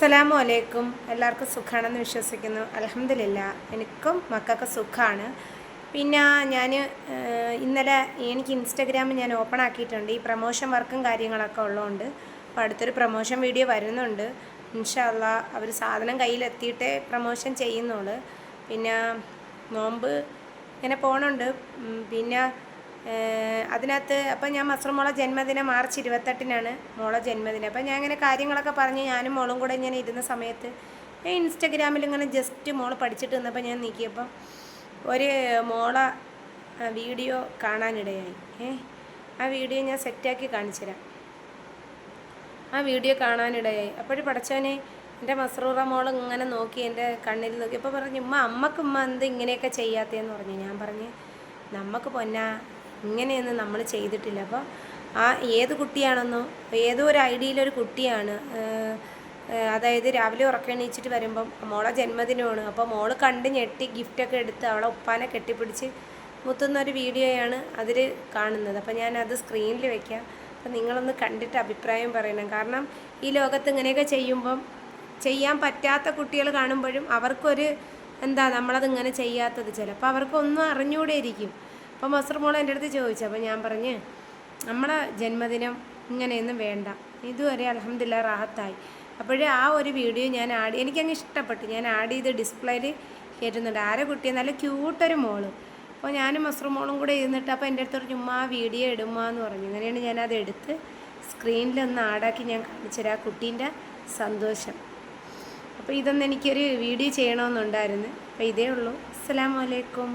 അസ്സലാമു അലൈക്കും. എല്ലാവർക്കും സുഖമാണെന്ന് വിശ്വസിക്കുന്നു. അൽഹംദുലില്ലാ, എനിക്കും മക്കൾക്ക് സുഖമാണ്. പിന്നെ ഞാൻ ഇന്നലെ എനിക്ക് ഇൻസ്റ്റഗ്രാം ഞാൻ ഓപ്പൺ ആക്കിയിട്ടുണ്ട്. ഈ പ്രൊമോഷൻ വർക്കും കാര്യങ്ങളൊക്കെ ഉള്ളതുകൊണ്ട് അപ്പോൾ അടുത്തൊരു പ്രൊമോഷൻ വീഡിയോ വരുന്നുണ്ട്. ഇൻഷാ അള്ളാ അവർ സാധനം കയ്യിലെത്തിയിട്ടേ പ്രൊമോഷൻ ചെയ്യുന്നുള്ളൂ. പിന്നെ നോമ്പ് ഇങ്ങനെ പോകണുണ്ട്. പിന്നെ അതിനകത്ത് അപ്പം ഞാൻ മസ്റൂമോളെ ജന്മദിനം മാർച്ച് 28-നാണ് മോളെ ജന്മദിനം. അപ്പം ഞാൻ ഇങ്ങനെ കാര്യങ്ങളൊക്കെ പറഞ്ഞ് ഞാനും മോളും കൂടെ ഇങ്ങനെ ഇരുന്ന സമയത്ത് ഇൻസ്റ്റഗ്രാമിൽ ഇങ്ങനെ ജസ്റ്റ് മോൾ പഠിച്ചിട്ട് നിന്നപ്പോൾ ഞാൻ നീക്കിയപ്പം ഒരു മോളെ വീഡിയോ കാണാനിടയായി. ആ വീഡിയോ ഞാൻ സെറ്റാക്കി കാണിച്ചു തരാം. ആ വീഡിയോ കാണാനിടയായി. അപ്പോഴും പഠിച്ചവനെ എൻ്റെ മസ്റൂറ മോൾ ഇങ്ങനെ നോക്കി എൻ്റെ കണ്ണിൽ നോക്കി. അപ്പോൾ പറഞ്ഞു, ഉമ്മ എന്ത് ഇങ്ങനെയൊക്കെ ചെയ്യാത്തതെന്ന് പറഞ്ഞു. ഞാൻ പറഞ്ഞ്, നമുക്ക് പൊന്നാ ഇങ്ങനെയൊന്നും നമ്മൾ ചെയ്തിട്ടില്ല. അപ്പോൾ ആ ഏത് കുട്ടിയാണെന്നോ ഏതോ ഒരു ഐഡിയയിലൊരു കുട്ടിയാണ്, അതായത് രാവിലെ ഉറക്കെണീച്ചിട്ട് വരുമ്പം മോളെ ജന്മദിനമാണ്. അപ്പോൾ മോള് കണ്ട് ഞെട്ടി ഗിഫ്റ്റൊക്കെ എടുത്ത് അവളെ ഉപ്പാനെ കെട്ടിപ്പിടിച്ച് മുത്തുന്നൊരു വീഡിയോയാണ് അതിൽ കാണുന്നത്. അപ്പോൾ ഞാനത് സ്ക്രീനിൽ വയ്ക്കാം. അപ്പോൾ നിങ്ങളൊന്ന് കണ്ടിട്ട് അഭിപ്രായം പറയണം. കാരണം ഈ ലോകത്ത് ഇങ്ങനെയൊക്കെ ചെയ്യുമ്പം ചെയ്യാൻ പറ്റാത്ത കുട്ടികൾ കാണുമ്പോഴും അവർക്കൊരു നമ്മളത് ഇങ്ങനെ ചെയ്യാത്തത് ചിലപ്പോൾ അവർക്കൊന്നും അറിഞ്ഞുകൂടെ ഇരിക്കും. അപ്പോൾ മസ്റൂമോൾ എൻ്റെ അടുത്ത് ചോദിച്ചു. അപ്പോൾ ഞാൻ പറഞ്ഞ്, നമ്മളെ ജന്മദിനം ഇങ്ങനെയൊന്നും വേണ്ട, ഇതുവരെ അൽഹംദുലില്ലാ റാഹത്തായി. അപ്പോഴേ ആ ഒരു വീഡിയോ ഞാൻ എനിക്കങ്ങ് ഇഷ്ടപ്പെട്ടു. ഞാൻ ആഡ് ചെയ്ത് ഡിസ്പ്ലേയിൽ കയറ്റുന്നുണ്ട്. ആരെ കുട്ടിയെ നല്ല ക്യൂട്ടൊരു മോള്. അപ്പോൾ ഞാനും മസ്റൂമോളും കൂടെ ഇരുന്നിട്ട് അപ്പോൾ എൻ്റെ അടുത്തൊരു ചുമ്മാ ആ വീഡിയോ ഇടുമാന്ന് പറഞ്ഞു. അങ്ങനെയാണ് ഞാനത് എടുത്ത് സ്ക്രീനിലൊന്ന് ആഡാക്കി ഞാൻ കാണിച്ചുതരാം ആ കുട്ടീൻ്റെ സന്തോഷം. അപ്പോൾ ഇതൊന്നും എനിക്കൊരു വീഡിയോ ചെയ്യണമെന്നുണ്ടായിരുന്നു. അപ്പോൾ ഇതേ ഉള്ളൂ. അസ്സലാമു അലൈക്കും.